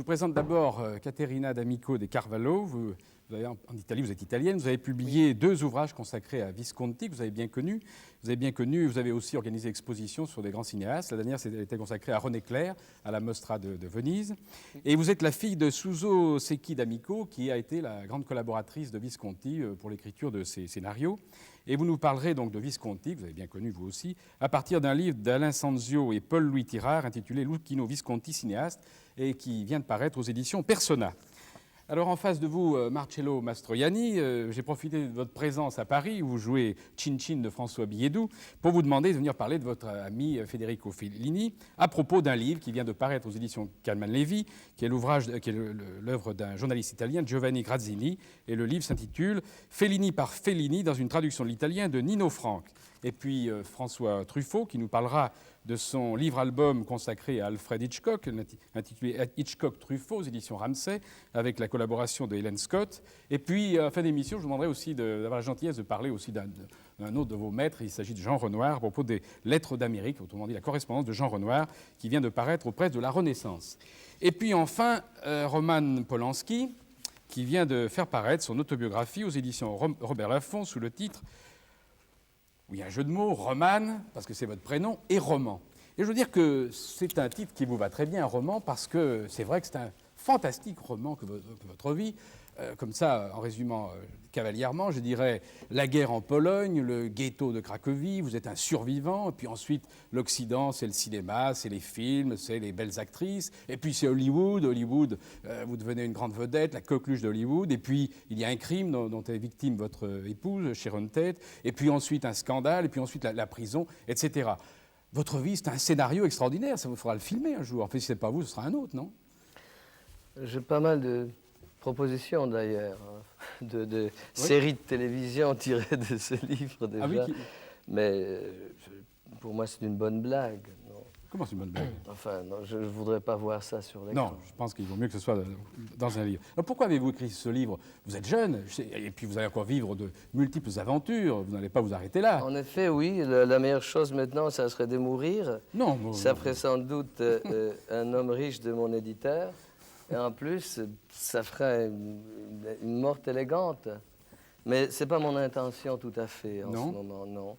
présente d'abord Caterina D'Amico de Carvalho. En Italie, vous êtes italienne. Vous avez publié 2 ouvrages consacrés à Visconti, que vous avez bien connu. Vous avez aussi organisé expositions sur des grands cinéastes. La dernière était consacrée à René Clair, à la Mostra de Venise. Et vous êtes la fille de Suso Secchi D'Amico, qui a été la grande collaboratrice de Visconti pour l'écriture de ses scénarios. Et vous nous parlerez donc de Visconti, que vous avez bien connu vous aussi, à partir d'un livre d'Alain Sanzio et Paul-Louis Tirard intitulé Luchino Visconti, cinéaste, et qui vient de paraître aux éditions Persona. Alors en face de vous, Marcello Mastroianni, j'ai profité de votre présence à Paris, où vous jouez Cin Cin de François Billedou, pour vous demander de venir parler de votre ami Federico Fellini, à propos d'un livre qui vient de paraître aux éditions Calman Levy, qui est l'œuvre d'un journaliste italien, Giovanni Grazzini, et le livre s'intitule Fellini par Fellini, dans une traduction de l'italien de Nino Frank. Et puis François Truffaut, qui nous parlera de son livre-album consacré à Alfred Hitchcock, intitulé Hitchcock-Truffaut, aux éditions Ramsay, avec la collaboration de Hélène Scott. Et puis, en fin d'émission, je vous demanderai aussi d'avoir la gentillesse de parler aussi d'un autre de vos maîtres. Il s'agit de Jean Renoir, à propos des Lettres d'Amérique, autrement dit la correspondance de Jean Renoir, qui vient de paraître aux presses de la Renaissance. Et puis enfin, Roman Polanski, qui vient de faire paraître son autobiographie aux éditions Robert Laffont, sous le titre... Oui, un jeu de mots, Roman, parce que c'est votre prénom, et roman. Et je veux dire que c'est un titre qui vous va très bien, un roman, parce que c'est vrai que c'est un fantastique roman que votre vie. Comme ça, en résumant cavalièrement, je dirais la guerre en Pologne, le ghetto de Cracovie, vous êtes un survivant, et puis ensuite l'Occident, c'est le cinéma, c'est les films, c'est les belles actrices, et puis c'est Hollywood, vous devenez une grande vedette, la coqueluche d'Hollywood, et puis il y a un crime dont est victime votre épouse, Sharon Tate, et puis ensuite un scandale, et puis ensuite la prison, etc. Votre vie, c'est un scénario extraordinaire, ça vous fera le filmer un jour. En fait, si ce n'est pas vous, ce sera un autre, non? J'ai pas mal de propositions d'ailleurs, de séries de télévision tirées de ce livre déjà. Ah oui, mais pour moi, c'est une bonne blague. Non. Comment c'est une bonne blague? Enfin, non, je ne voudrais pas voir ça sur l'écran. Non, je pense qu'il vaut mieux que ce soit dans un livre. Alors pourquoi avez-vous écrit ce livre? Vous êtes jeune, et puis vous allez encore vivre de multiples aventures. Vous n'allez pas vous arrêter là. En effet, oui. La meilleure chose maintenant, ça serait de mourir. Non. Ça ferait sans doute un homme riche de mon éditeur. Et en plus, ça ferait une morte élégante. Mais ce n'est pas mon intention tout à fait en ce moment, non.